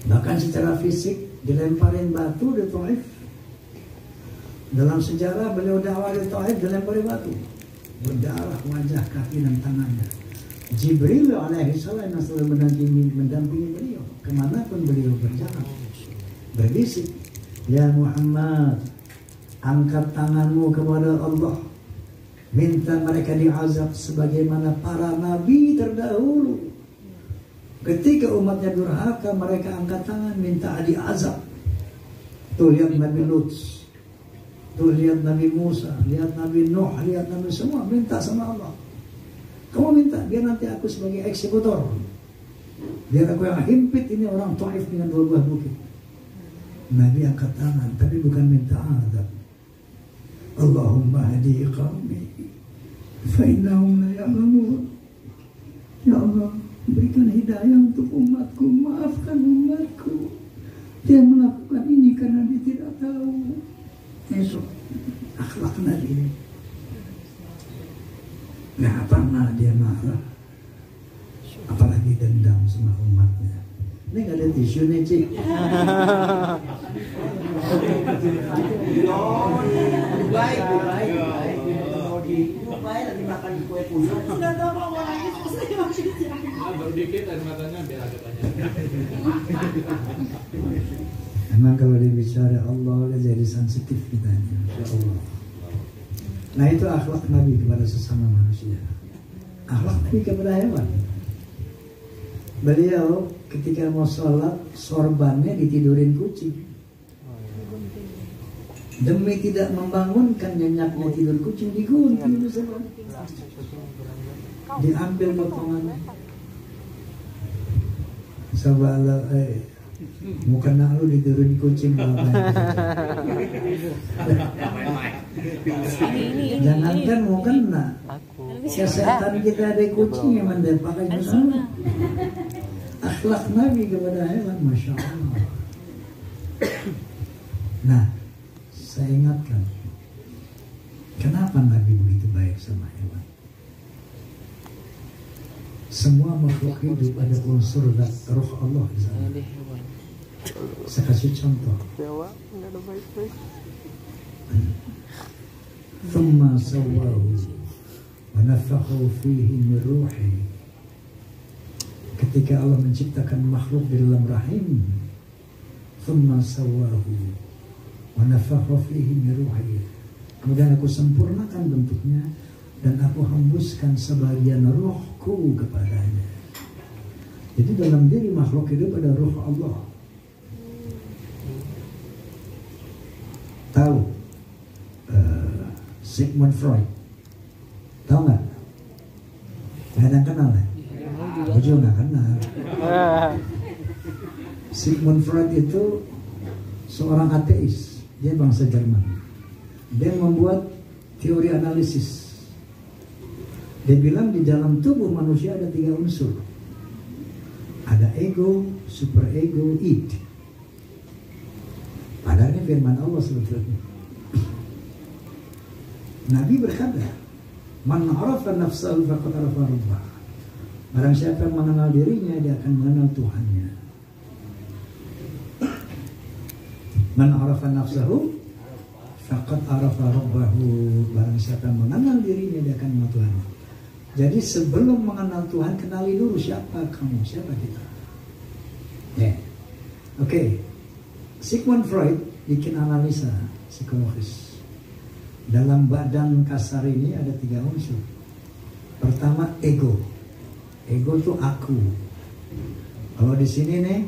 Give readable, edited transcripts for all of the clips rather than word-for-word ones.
Bahkan secara fisik dilemparin batu di Taif. Dalam sejarah beliau dakwah di Taif dilemparin batu, berdarah wajah, kaki dan tangannya. Jibril alaihissalam yang selalu mendampingi beliau kemanapun beliau berjalan, berbisik, ya Muhammad, angkat tanganmu kepada Allah, minta mereka diazab sebagaimana para nabi terdahulu. Ketika umatnya durhaka, mereka angkat tangan minta diazab. Tuh lihat Nabi Lut, tuh lihat Nabi Musa, lihat Nabi Nuh, lihat Nabi semua minta sama Allah. Kamu minta biar nanti aku sebagai eksekutor, biar aku yang himpit ini orang Taif dengan 2 buah bukit. Nabi angkat tangan, tapi bukan minta azab. Allahumma hadi qaumi fa innahum la ya'lamun. Ya Allah, berikan hidayah untuk umatku, maafkan umatku. Dia melakukan ini karena dia tidak tahu. Esok akhlak Nabi ini. Nggak pernah dia marah, apalagi dendam sama umatnya. Ini nggak ada tisu nih, Cik. Baik. Baik lagi makan di kue punya. Sudah tahu orangnya baru dikit air matanya biar agak banyak. Emang kalau dibicara Allah jadi sensitif kita, insya Allah. Nah itu akhlak Nabi kepada sesama manusia, akhlak Nabi kepada hewan. Beliau ketika mau sholat, sorbannya ditidurin kucing. Demi tidak membangunkan nyenyaknya tidur kucing, digunting, diambil potongannya. Sabala, mau kena lu ditidurin kucing. Jangankan mau kena, kesehatan kita ada kucing yang mendepakai bersama. Akhlak Nabi kepada hewan, Masya Allah. Nah, saya ingatkan, kenapa Nabi begitu baik sama hewan? Semua makhluk hidup ada unsur roh Allah di sana. Saya kasih contoh. Thumma sawwahu wa nafakhu fihi min ruhi. Ketika Allah menciptakan makhluk di dalam rahim, thumma sawwahu wa nafakhu fihi min ruhi. Kemudian aku sempurnakan bentuknya dan aku hembuskan sebagian rohku kepadanya. Jadi dalam diri makhluk hidup ada roh Allah. Tahu Sigmund Freud? Tahu nggak? Nggak ada yang kenal ya? Aku juga nggak kenal. Sigmund Freud itu seorang ateis. Dia bangsa Jerman. Dia membuat teori analisis. Dia bilang di dalam tubuh manusia ada 3 unsur. Ada ego, superego, id. Padahal ini firman Allah sebetulnya. Nabi berkata, "Man 'arafa nafsahu faqad 'arafa rabbah." Barang siapa yang mengenal dirinya, dia akan mengenal Tuhannya. Man 'arafa nafsahu faqad 'arafa rabbahu. Barang siapa yang mengenal dirinya, dia akan mengenal Tuhannya. Jadi sebelum mengenal Tuhan, kenali dulu siapa kamu, siapa kita. Ya, oke. Sigmund Freud bikin analisa psikologis. Dalam badan kasar ini ada 3 unsur. Pertama ego. Ego itu aku. Kalau di sini nih,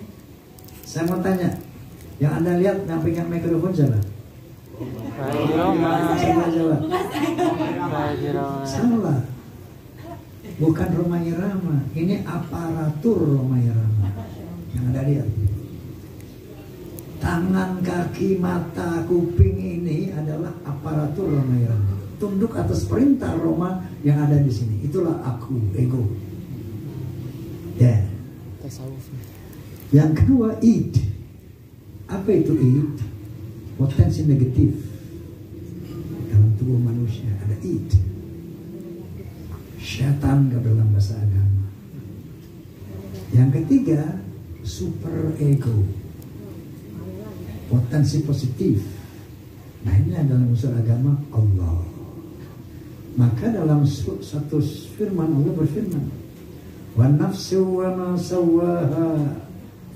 saya mau tanya, yang Anda lihat yang pegang mikrofon siapa? Siapa jawab? Salah. Bukan Rhoma Irama, ini aparatur Rhoma Irama. Yang Anda lihat, tangan, kaki, mata, kuping ini adalah aparatur Rhoma Irama. Tunduk atas perintah Roma yang ada di sini. Itulah aku, ego. Ya. Yang kedua, id. Apa itu id? Potensi negatif dalam tubuh manusia ada id. Syaitan dalam bahasa agama. Yang ketiga, super ego, potensi positif. Nah ini dalam unsur agama Allah. Maka dalam satu firman Allah berfirman, wa nafsu wa ma sawwaha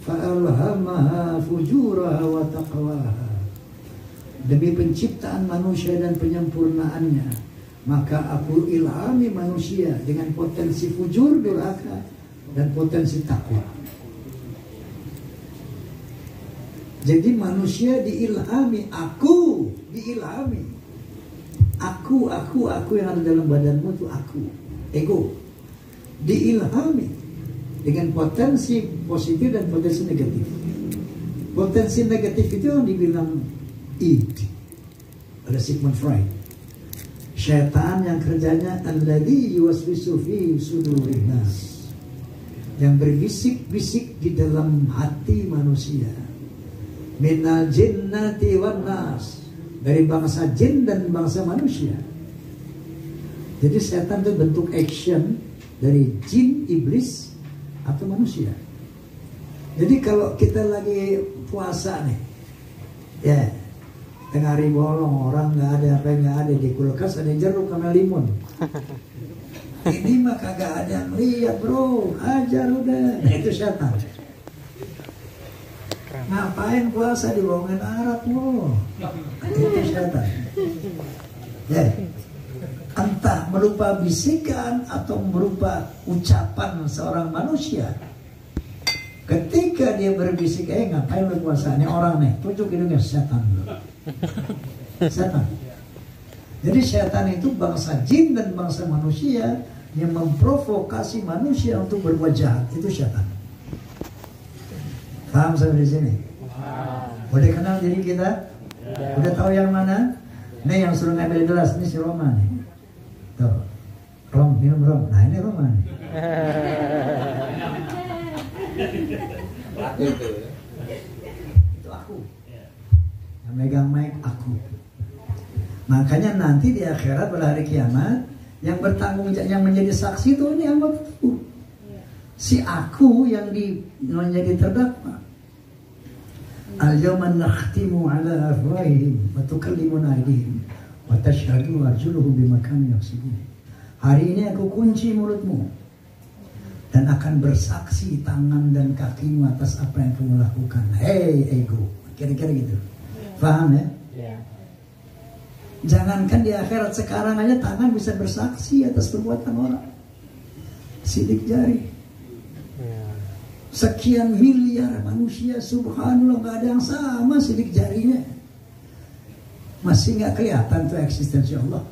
fa'alhamaha fujuraha wa taqwaha. Demi penciptaan manusia dan penyempurnaannya, maka aku ilhami manusia dengan potensi fujur, durhaka, dan potensi takwa. Jadi manusia diilhami, aku diilhami. Aku yang ada dalam badanmu itu aku, ego. Diilhami dengan potensi positif dan potensi negatif. Potensi negatif itu yang dibilang id oleh Sigmund Freud. Syaitan yang kerjanya alladzi yuwaswisu fi sudurin nas, yang berbisik-bisik di dalam hati manusia. Minal jinnati wan nas, dari bangsa jin dan bangsa manusia. Jadi setan itu bentuk action dari jin, iblis, atau manusia. Jadi kalau kita lagi puasa nih, ya tengah hari bolong, orang nggak ada apa yang nggak ada di kulkas, ada jeruk sama limun. Ini mah kagak ada yang lihat bro, ajar udah. Nah, itu setan. Ngapain puasa di bohongin Arab lo? Itu setan. Ya, entah berupa bisikan atau berupa ucapan seorang manusia. Ketika dia berbisik, ngapain lu puasa? Ini orang nih, tunjuk hidungnya, setan. Setan. Jadi setan itu bangsa jin dan bangsa manusia yang memprovokasi manusia untuk berbuat jahat. Itu setan. Paham sampai di sini? Udah kenal diri kita? Udah tahu yang mana? Ini yang suruh ngambil gelas, ini si Roma nih. Tuh, Rom, minum Rom. Nah ini Roma nih. Itu aku. Yang megang mic aku. Makanya nanti di akhirat pada hari kiamat, yang bertanggung jawab, yang menjadi saksi itu ini anggota aku. Si aku yang menjadi terdakwa. Al-yawma nakhtimu ala afwahihim wa tukallimuna aydihim wa tashhadu arjuluhum bima kanu yaksibun. Hari ini aku kunci mulutmu dan akan bersaksi tangan dan kakimu atas apa yang kamu lakukan. Hei ego, kira-kira gitu. Paham ya? Jangankan di akhirat, sekarang aja tangan bisa bersaksi atas perbuatan orang. Sidik jari. Sekian miliar manusia, subhanallah, gak ada yang sama sidik jarinya. Masih gak kelihatan tuh eksistensi Allah.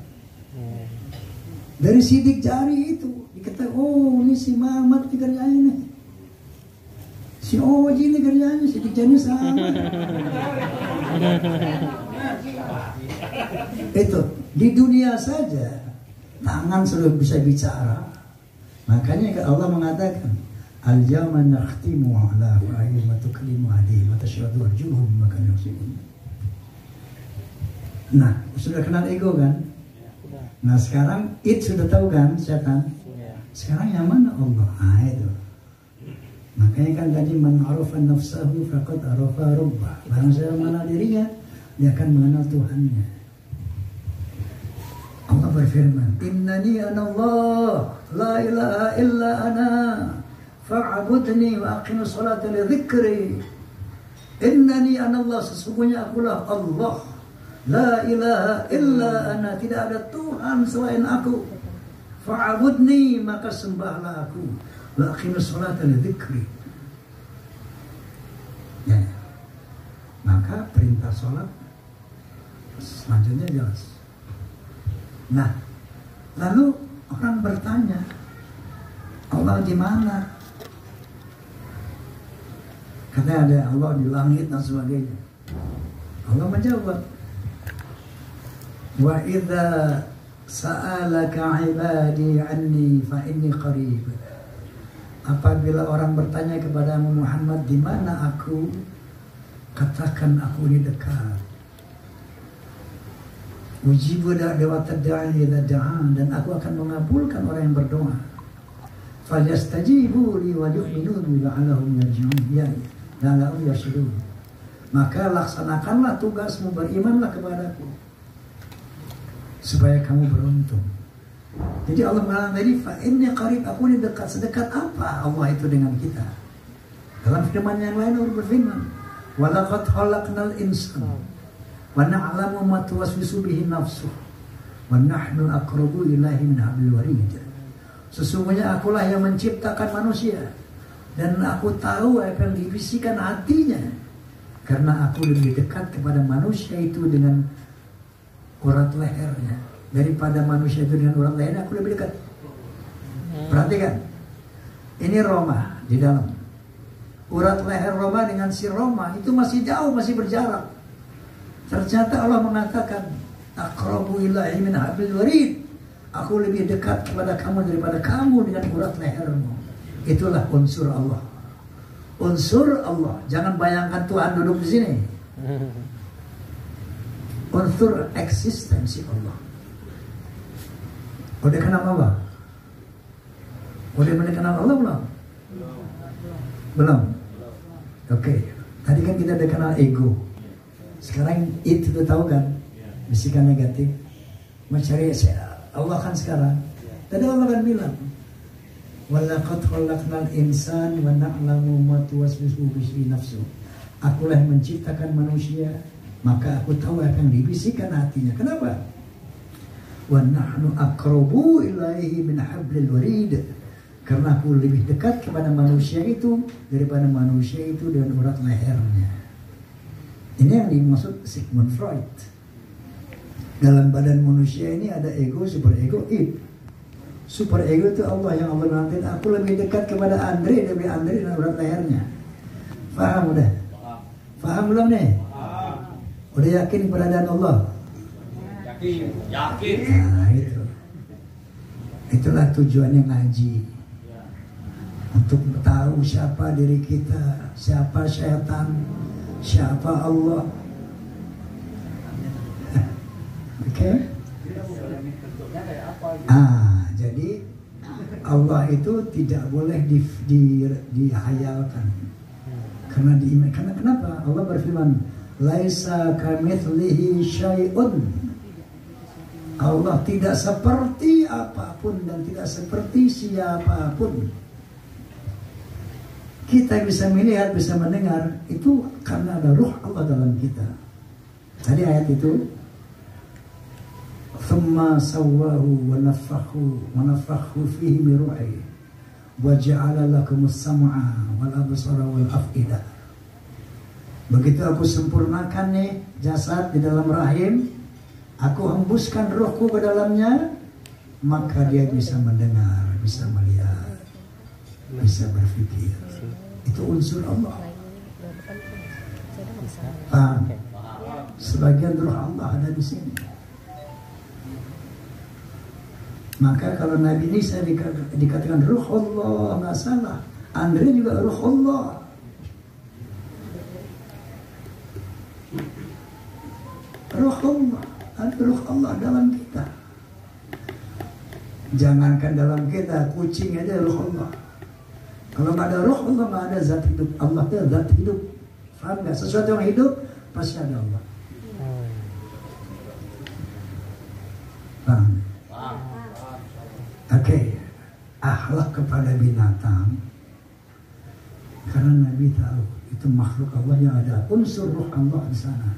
Dari sidik jari itu diketahui, oh ini si Mamat ini kerjanya nih, si Oji ini kerjanya, sidik jarinya sama. Itu di dunia saja tangan sudah bisa bicara. Makanya Allah mengatakan, al-yawma nakhtimu ala afwahihim wa tukallimu aydihim wa tashhadu arjuluhum bima kanu yaksibun. Nah, sudah kenal ego kan? Nah, sekarang sudah tahu kan setan? Sekarang yang mana Allah? Ah itu. Makanya kan tadi man arafa nafsahu faqad arafa rabbah. Barang siapa mengenal dirinya, dia akan mengenal Tuhannya. Allah berfirman, innani anallah, la ilaha illa ana, fa'budni wa aqimus salata li dzikri. Innani anallah, sesungguhnya akulah Allah, la ilaha illa ana, tidak ada Tuhan selain aku. Fa'budni, maka sembahlah aku, wa aqimus salata li dzikri. Ya. Maka perintah salat selanjutnya jelas. Nah, lalu orang bertanya, Allah di mana? Katanya ada Allah di langit dan sebagainya. Allah menjawab, wa idza sa'alaka ibadi anni fa inni qarib. Apabila orang bertanya kepadamu Muhammad, di mana aku? Katakan aku di dekat. Ujibu da'watad da'i idza da'an, dan aku akan mengabulkan orang yang berdoa. falyastajibu li wa yu'minu bi la'allahum yarji'un ya la'allahum yarshudun. Maka laksanakanlah tugasmu, berimanlah kepadaku supaya kamu beruntung. Jadi Allah mengatakan tadi, fa inni qarib, aku ini dekat. Sedekat apa Allah itu dengan kita? Dalam firman yang lain Allah berfirman, wa laqad khalaqnal insana wa na'lamu ma tuwaswisu bihi nafsuh wa nahnu aqrabu ilaihi min hablil warid. Sesungguhnya akulah yang menciptakan manusia dan aku tahu apa yang dibisikkan hatinya, karena aku lebih dekat kepada manusia itu dengan urat lehernya daripada manusia itu dengan urat lehernya. Aku lebih dekat. Perhatikan, ini Roma di dalam urat leher Roma dengan si Roma itu masih jauh, masih berjarak. Ternyata Allah mengatakan aqrabu ilaihi min hablil warid, aku lebih dekat kepada kamu daripada kamu dengan urat lehermu. Itulah unsur Allah. Unsur Allah. Jangan bayangkan Tuhan duduk di sini. Unsur eksistensi Allah. Udah kenal Allah? Udah mengenal Allah belum? Belum. Oke. Tadi kan kita udah kenal ego. Sekarang itu tuh tahu kan? Bisikan negatif. Mencari Allah kan sekarang. Tadi Allah kan bilang, walaqad khalaqnal insan wa na'lamu ma tuwaswisu bihi nafsu. Akulah yang menciptakan manusia, maka aku tahu apa yang dibisikkan hatinya. Kenapa? Wa nahnu aqrabu ilaihi min hablil warid. Karena aku lebih dekat kepada manusia itu daripada manusia itu dengan urat lehernya. Ini yang dimaksud Sigmund Freud. Dalam badan manusia ini ada ego, super ego, id. Super ego itu Allah, yang Allah nanti aku lebih dekat kepada Andre daripada Andre dengan urat lehernya. Faham udah? Faham belum nih? Udah yakin keberadaan Allah? Yakin. Nah itu. Itulah tujuannya ngaji. Untuk tahu siapa diri kita, siapa syaitan, siapa Allah. Oke? Jadi Allah itu tidak boleh dihayalkan. Karena diiman. Karena kenapa? Allah berfirman, laisa kamitslihi syai'un. Allah tidak seperti apapun dan tidak seperti siapapun. Kita bisa melihat, bisa mendengar, itu karena ada ruh Allah dalam kita. Tadi ayat itu, thumma sawwahu wa nafakhu fihi min ruhi wa ja'ala lakumus sam'a wal absara wal af'idah. Begitu aku sempurnakan nih jasad di dalam rahim, aku hembuskan ruhku ke dalamnya, maka dia bisa mendengar, bisa melihat, bisa berpikir. Itu unsur Allah. Paham? Sebagian ruh Allah ada di sini. Maka kalau Nabi Isa dikatakan ruh Allah, nggak salah. Andre juga ruh Allah. Ruh Allah, ada ruh Allah dalam kita. Jangankan dalam kita, kucing aja ruh Allah. Kalau nggak ada ruh Allah, nggak ada zat hidup. Allah itu zat hidup. Faham nggak? Sesuatu yang hidup pasti ada Allah. Paham? Oke, akhlak kepada binatang. Karena Nabi tahu itu makhluk Allah yang ada unsur ruh Allah di sana.